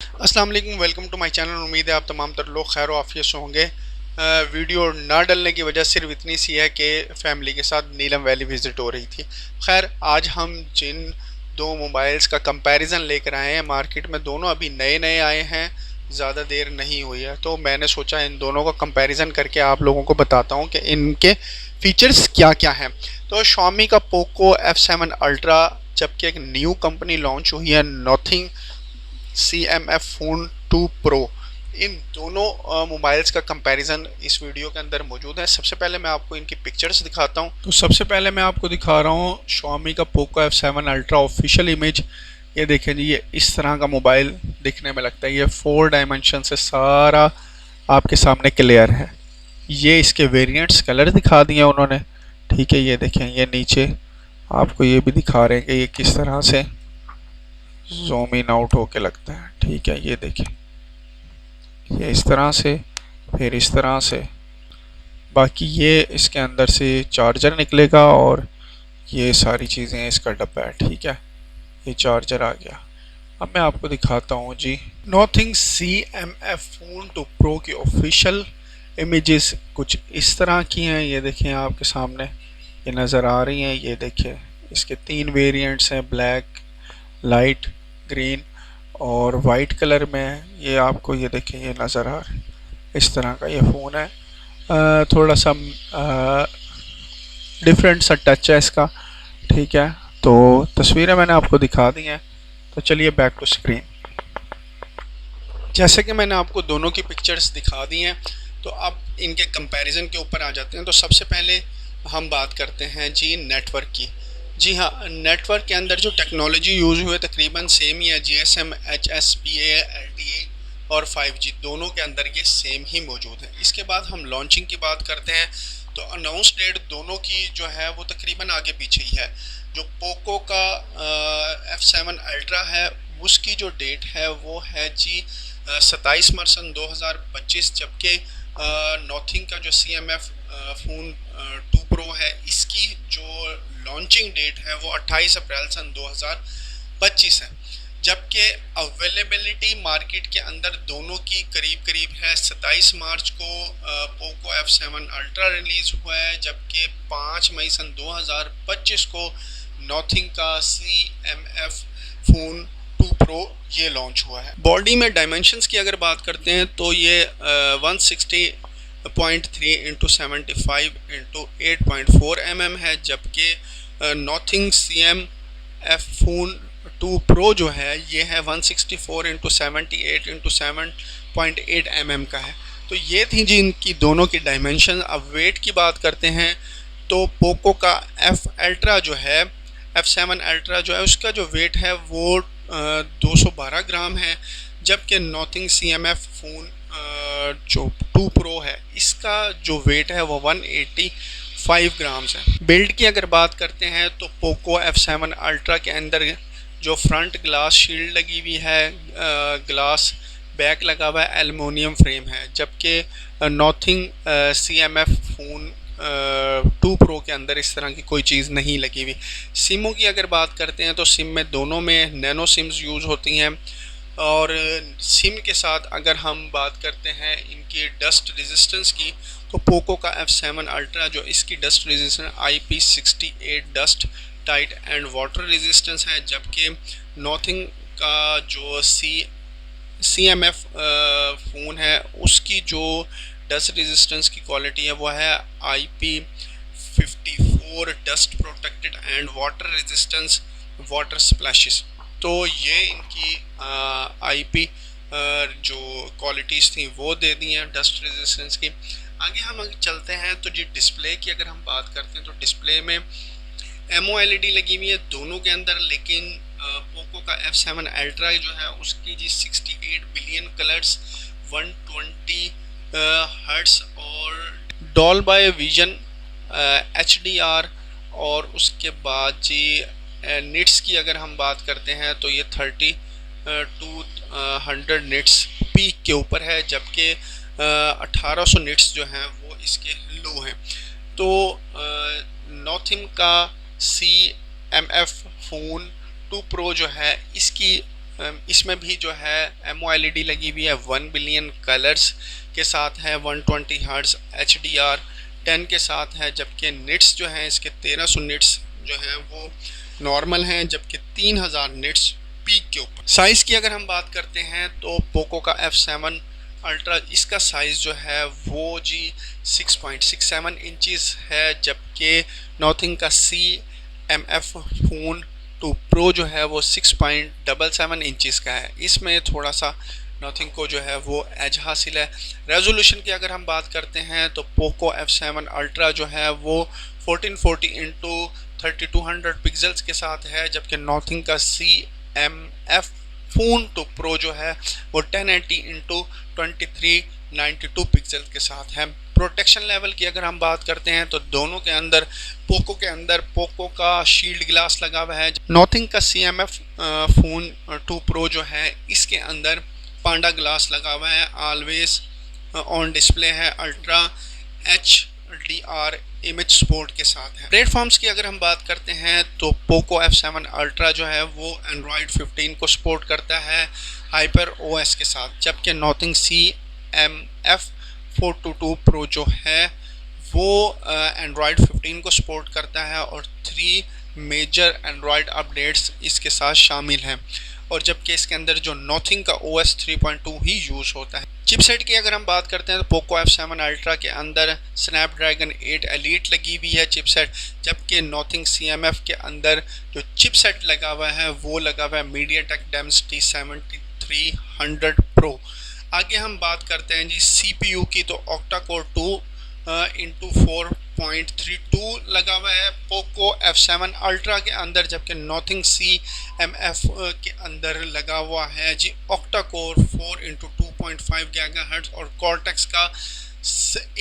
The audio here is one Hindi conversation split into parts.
अस्सलाम वालेकुम, वेलकम टू माय चैनल। उम्मीद है आप तमाम तर लोग खैर आफियत से होंगे। वीडियो ना डलने की वजह सिर्फ इतनी सी है कि फैमिली के साथ नीलम वैली विज़िट हो रही थी। खैर आज हम जिन दो मोबाइल्स का कंपैरिजन लेकर आए हैं मार्केट में, दोनों अभी नए नए आए हैं, ज़्यादा देर नहीं हुई है, तो मैंने सोचा इन दोनों का कंपैरिजन करके आप लोगों को बताता हूँ कि इनके फीचर्स क्या क्या हैं। तो Xiaomi का पोको F7 अल्ट्रा, जबकि एक न्यू कंपनी लॉन्च हुई है नॉथिंग CMF फ़ोन 2 प्रो, इन दोनों मोबाइल्स का कंपैरिजन इस वीडियो के अंदर मौजूद है। सबसे पहले मैं आपको इनकी पिक्चर्स दिखाता हूं। तो सबसे पहले मैं आपको दिखा रहा हूं Xiaomi का Poco F7 ultra official image. ये देखें जी, ये इस तरह का मोबाइल दिखने में लगता है। ये 4 डायमेंशन से सारा आपके सामने क्लियर है। ये इसके वेरिएंट्स कलर दिखा दिए उन्होंने, ठीक है। ये देखें, ये नीचे आपको ये भी दिखा रहे हैं कि ये किस तरह से जूम इन आउट होके लगता है, ठीक है। ये देखें, ये इस तरह से, फिर इस तरह से। बाकी ये इसके अंदर से चार्जर निकलेगा और ये सारी चीज़ें इसका डब्बा है, ठीक है। ये चार्जर आ गया। अब मैं आपको दिखाता हूँ जी नॉथिंग CMF फ़ोन 2 प्रो की ऑफिशियल इमेजेस कुछ इस तरह की हैं। ये देखें, आपके सामने ये नज़र आ रही हैं। ये देखिए, इसके 3 वेरिएंट्स हैं, ब्लैक, लाइट ग्रीन और वाइट कलर में। ये आपको ये देखें, ये नज़र आ रहा है, इस तरह का ये फ़ोन है। थोड़ा सा डिफरेंट सा टच है इसका, ठीक है। तो तस्वीरें मैंने आपको दिखा दी हैं, तो चलिए बैक टू स्क्रीन। जैसे कि मैंने आपको दोनों की पिक्चर्स दिखा दी हैं, तो अब इनके कंपैरिजन के ऊपर आ जाते हैं। तो सबसे पहले हम बात करते हैं जी नेटवर्क की। जी हाँ, नेटवर्क के अंदर जो टेक्नोलॉजी यूज़ हुई है तकरीबन सेम ही है। GSM, HSPA, LTE और 5G दोनों के अंदर ये सेम ही मौजूद है। इसके बाद हम लॉन्चिंग की बात करते हैं, तो अनाउंस डेट दोनों की जो है वो तकरीबन आगे पीछे ही है। जो पोको का F7 अल्ट्रा है, उसकी जो डेट है वो है जी 27 मार्च सन 2025, जबकि नॉथिंग का जो CMF फ़ोन 2 प्रो है, इसकी जो लॉन्चिंग डेट है वो 28 अप्रैल सन 2025 है। जबकि अवेलेबिलिटी मार्केट के अंदर दोनों की करीब करीब है। 27 मार्च को पोको F7 अल्ट्रा रिलीज़ हुआ है, जबकि 5 मई सन 2025 को नॉथिंग का CMF फ़ोन 2 प्रो ये लॉन्च हुआ है। बॉडी में डायमेंशंस की अगर बात करते हैं तो ये 160.3 इंटू 75 इंटू 8.4 mm है, जबकि नॉथिंग CMF फ़ोन 2 प्रो जो है ये है 164 इंटू 78 इंटू 7.8 mm का है। तो ये थी जी इनकी दोनों की डायमेंशन। अब वेट की बात करते हैं, तो पोको का F7 अल्ट्रा जो है उसका जो वेट है वो 212 ग्राम है, जबकि नॉथिंग CMF फ़ोन जो 2 प्रो है इसका जो वेट है वो 185 ग्राम्स है। बिल्ड की अगर बात करते हैं, तो पोको F7 अल्ट्रा के अंदर जो फ्रंट ग्लास शील्ड लगी हुई है, ग्लास बैक लगा हुआ है, एल्युमिनियम फ्रेम है, जबकि नॉथिंग CMF फ़ोन 2 प्रो के अंदर इस तरह की कोई चीज़ नहीं लगी हुई। सिमों की अगर बात करते हैं, तो सिम में दोनों में नैनो सिम्स यूज़ होती हैं। और सिम के साथ अगर हम बात करते हैं इनकी डस्ट रेजिस्टेंस की, तो पोको का F7 अल्ट्रा जो इसकी dust resistance IP68 dust tight and water resistance है, जबकि नॉथिंग का जो CMF फ़ोन है उसकी जो डस्ट रेजिस्टेंस की क्वालिटी है वो है IP54 dust protected and water resistance water splashes. तो ये इनकी IP जो क्वालिटीज़ थी वो दे दी हैं डस्ट रेजिस्टेंस की। आगे हम चलते हैं, तो जी डिस्प्ले की अगर हम बात करते हैं, तो डिस्प्ले में MOLED लगी हुई है दोनों के अंदर, लेकिन पोको का F7 अल्ट्रा जो है उसकी जी 68 बिलियन कलर्स, 120 हर्ट्स और डॉल्बी विजन HDR, और उसके बाद जी निट्स की अगर हम बात करते हैं तो ये 30 टू 100 निट्स पीक के ऊपर है, जबकि 1800 निट्स जो हैं वो इसके लो हैं। तो नॉथिंग का CMF फ़ोन 2 प्रो जो है इसकी इसमें भी जो है MOLED लगी हुई है 1 बिलियन कलर्स के साथ है, 120 हर्ट्ज HDR 10 के साथ है, जबकि निट्स जो हैं इसके 1300 निट्स जो हैं वो नॉर्मल हैं, जबकि 3000 निट्स पीक के ऊपर। साइज़ की अगर हम बात करते हैं तो पोको का F7 अल्ट्रा, इसका साइज़ जो है वो जी 6.67 इंचज़ है, जबकि नॉथिंग का CMF फ़ोन 2 प्रो जो है वो 6.77 इंचज़ का है। इसमें थोड़ा सा नॉथिंग को जो है वो एज हासिल है। रेजोल्यूशन की अगर हम बात करते हैं तो पोको F7 अल्ट्रा जो है वो 1440 इंटू 3200 पिक्सल्स के साथ है, जबकि नॉथिंग का CMF फ़ोन 2 प्रो जो है वो 1080 इंटू 2392 पिक्सल के साथ है। प्रोटेक्शन लेवल की अगर हम बात करते हैं तो दोनों के अंदर पोको का शील्ड ग्लास लगा हुआ है। नॉथिंग का CMF फ़ोन 2 प्रो जो है इसके अंदर पांडा ग्लास लगा हुआ है, ऑलवेज ऑन डिस्प्ले है, अल्ट्रा HDR इमेज सपोर्ट के साथ है। प्लेटफॉर्म्स की अगर हम बात करते हैं तो पोको F7 अल्ट्रा जो है वो एंड्रॉयड 15 को सपोर्ट करता है हाइपर OS के साथ, जबकि नॉथिंग CMF 422 प्रो जो है वो एंड्रॉयड 15 को सपोर्ट करता है और 3 मेजर एंड्रॉयड अपडेट्स इसके साथ शामिल हैं, और जबकि इसके अंदर जो नॉथिंग का OS 3.2 ही यूज़ होता है। चिपसेट की अगर हम बात करते हैं तो पोको F7 अल्ट्रा के अंदर स्नैपड्रैगन 8 एलीट लगी हुई है चिपसेट, जबकि नॉथिंग CMF के अंदर जो चिपसेट लगा हुआ है वो लगा हुआ है मीडियाटेक Dimensity 7300 प्रो। आगे हम बात करते हैं जी CPU की, तो ऑक्टा कोर 2x4.32 लगा हुआ है पोको F7 अल्ट्रा के अंदर, जबकि नॉथिंग CMF के अंदर लगा हुआ है जी ऑक्टा कोर 4x2.5 GHz और कॉर्टेक्स का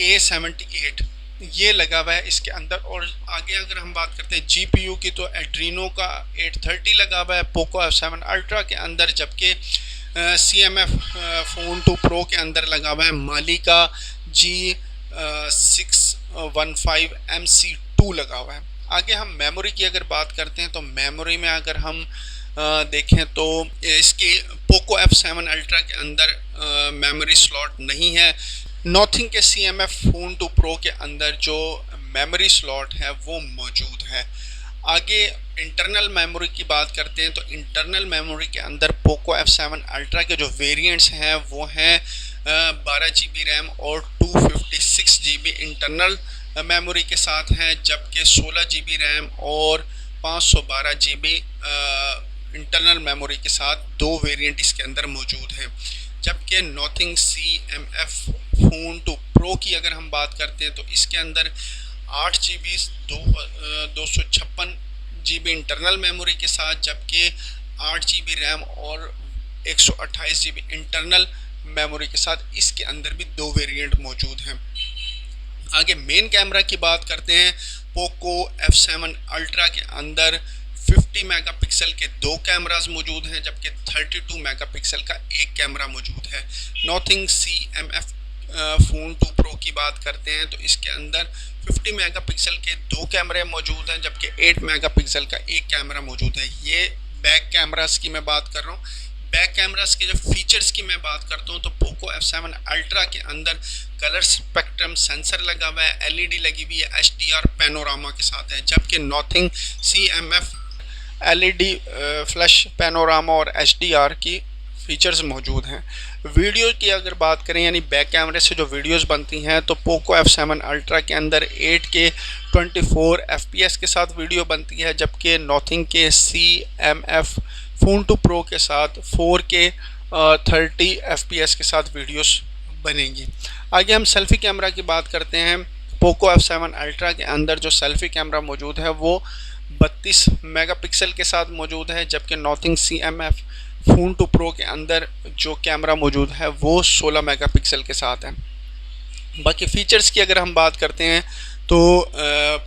A78 ये लगा हुआ है इसके अंदर। और आगे अगर हम बात करते हैं GPU की तो एड्रीनो का 830 लगा हुआ है पोको F7 अल्ट्रा के अंदर, जबकि CMF फ़ोन 2 प्रो के अंदर लगा हुआ है माली का G615 MC2 लगा हुआ है। आगे हम मेमोरी की अगर बात करते हैं तो मेमोरी में अगर हम देखें तो इसके पोको F7 अल्ट्रा के अंदर मेमोरी स्लॉट नहीं है। नॉथिंग के CMF फ़ोन 2 प्रो के अंदर जो मेमोरी स्लॉट है वो मौजूद है। आगे इंटरनल मेमोरी की बात करते हैं तो इंटरनल मेमोरी के अंदर पोको F7 अल्ट्रा के जो वेरिएंट्स हैं वो हैं 12 GB रैम और 256 GB इंटरनल मेमोरी के साथ हैं, जबकि 16 GB रैम और 512 GB इंटरनल मेमोरी के साथ 2 वेरिएंट इसके अंदर मौजूद हैं। जबकि नॉथिंग CMF फ़ोन 2 प्रो की अगर हम बात करते हैं तो इसके अंदर 8 GB 256 GB इंटरनल मेमोरी के साथ, जबकि 8 GB रैम और 128 GB इंटरनल मेमोरी के साथ इसके अंदर भी 2 वेरिएंट मौजूद हैं। आगे मेन कैमरा की बात करते हैं, पोको F7 अल्ट्रा के अंदर 50 मेगापिक्सल के 2 कैमरास मौजूद हैं, जबकि 32 मेगापिक्सल का एक कैमरा मौजूद है। नॉथिंग CMF फ़ोन 2 प्रो की बात करते हैं तो इसके अंदर 50 मेगापिक्सल के 2 कैमरे मौजूद हैं, जबकि 8 मेगापिक्सल का एक कैमरा मौजूद है। ये बैक कैमरास की मैं बात कर रहा हूँ। बैक कैमरास के जो फीचर्स की मैं बात करता हूँ तो पोको F7 अल्ट्रा के अंदर कलर स्पेक्ट्रम सेंसर लगा हुआ है, LED लगी हुई है, HDR पैनोरामा के साथ है, जबकि nothing CMF LED flash panorama और HDR की फीचर्स मौजूद हैं। वीडियो की अगर बात करें यानी बैक कैमरे से जो वीडियोस बनती हैं तो पोको F7 अल्ट्रा के अंदर 8K 24 FPS के साथ वीडियो बनती है, जबकि नॉथिंग के CMF फ़ोन 2 प्रो के साथ 4K 30 FPS के साथ वीडियोस बनेंगी। आगे हम सेल्फ़ी कैमरा की बात करते हैं। पोको F7 अल्ट्रा के अंदर जो सेल्फ़ी कैमरा मौजूद है वो 32 मेगापिक्सल के साथ मौजूद है, जबकि नॉथिंग CMF फ़ोन 2 प्रो के अंदर जो कैमरा मौजूद है वो 16 मेगापिक्सल के साथ है। बाकी फ़ीचर्स की अगर हम बात करते हैं तो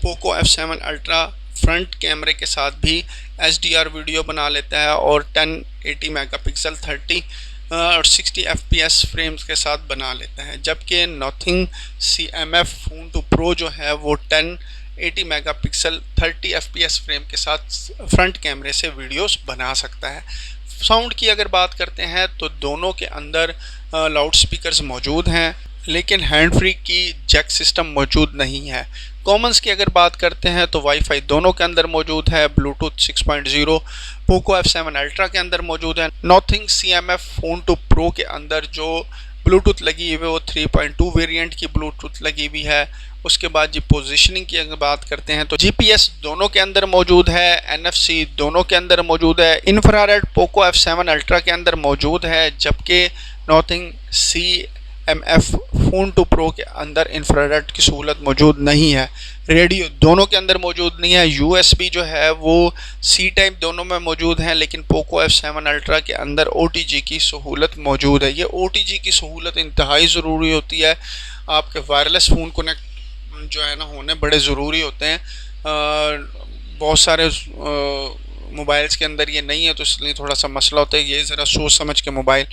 पोको F7 अल्ट्रा फ्रंट कैमरे के साथ भी HDR वीडियो बना लेता है और 1080 मेगापिक्सल 30 और 60 FPS फ्रेम्स के साथ बना लेता है, जबकि नॉथिंग CMF फ़ोन 2 प्रो जो है वो 1080 मेगापिक्सल 30 FPS फ्रेम के साथ फ्रंट कैमरे से वीडियोस बना सकता है। साउंड की अगर बात करते हैं तो दोनों के अंदर लाउड स्पीकर्स मौजूद हैं, लेकिन हैंड फ्री की जैक सिस्टम मौजूद नहीं है। कॉमन्स की अगर बात करते हैं तो वाईफाई दोनों के अंदर मौजूद है, ब्लूटूथ 6.0 पोको F7 अल्ट्रा के अंदर मौजूद है। नॉथिंग CMF फोन 2 प्रो के अंदर जो ब्लूटूथ लगी हुई है वो 3.2 वेरिएंट की ब्लूटूथ लगी हुई है। उसके बाद जी पोजीशनिंग की अगर बात करते हैं तो GPS दोनों के अंदर मौजूद है, NFC दोनों के अंदर मौजूद है, इंफ्रारेड पोको F7 अल्ट्रा के अंदर मौजूद है, जबकि नॉथिंग CMF फोन 2 प्रो के अंदर इंफ्रारेड की सहूलत मौजूद नहीं है। रेडियो दोनों के अंदर मौजूद नहीं है। USB जो है वो C टाइप दोनों में मौजूद है, लेकिन पोको F7 अल्ट्रा के अंदर OTG की सहूलत मौजूद है। ये OTG की सहूलत इंतहाई ज़रूरी होती है। आपके वायरलेस फ़ोन कनेक्ट जो है ना होने बड़े ज़रूरी होते हैं। बहुत सारे मोबाइल्स के अंदर ये नहीं है, तो इसलिए थोड़ा सा मसला होता है। ये ज़रा सोच समझ के मोबाइल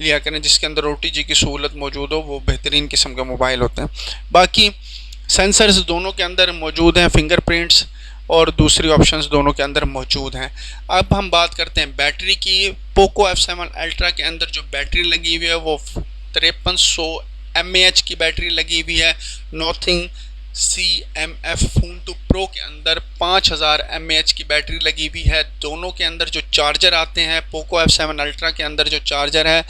लिया करें जिसके अंदर OTG की सहूलत मौजूद हो, वो बेहतरीन किस्म के मोबाइल होते हैं। बाकी सेंसर्स दोनों के अंदर मौजूद हैं, फिंगरप्रिंट्स और दूसरी ऑप्शंस दोनों के अंदर मौजूद हैं। अब हम बात करते हैं बैटरी की। पोको F7 अल्ट्रा के अंदर जो बैटरी लगी हुई है वो 5300 mAh की बैटरी लगी हुई है। नॉथिंग CMF फोन 2 प्रो के अंदर 5000 mAh की बैटरी लगी हुई है। दोनों के अंदर जो चार्जर आते हैं, पोको F7 अल्ट्रा के अंदर जो चार्जर है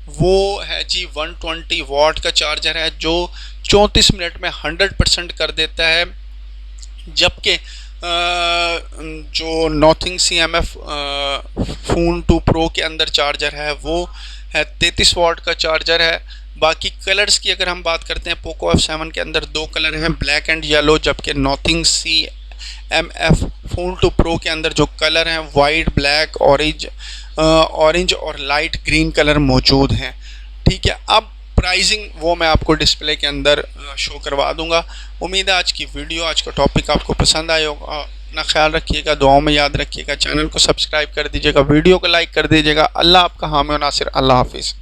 वो है जी 120 वाट का चार्जर है, जो 34 मिनट में 100% कर देता है। जबकि जो नॉथिंग CMF फोन 2 प्रो के अंदर चार्जर है वो है 33 वाट का चार्जर है। बाकी कलर्स की अगर हम बात करते हैं, पोको F7 के अंदर दो कलर हैं, ब्लैक एंड येलो, जबकि नॉथिंग CMF फोन 2 प्रो के अंदर जो कलर हैं वाइट, ब्लैक, ऑरेंज और लाइट ग्रीन कलर मौजूद हैं। ठीक है, अब प्राइसिंग वो मैं आपको डिस्प्ले के अंदर शो करवा दूंगा। उम्मीद है आज की वीडियो, आज का टॉपिक आपको पसंद आया होगा। अपना ख्याल रखिएगा, दुआओं में याद रखिएगा, चैनल को सब्सक्राइब कर दीजिएगा, वीडियो को लाइक कर दीजिएगा। अल्लाह आपका हामी और नासिर। अल्लाह हाफिज़।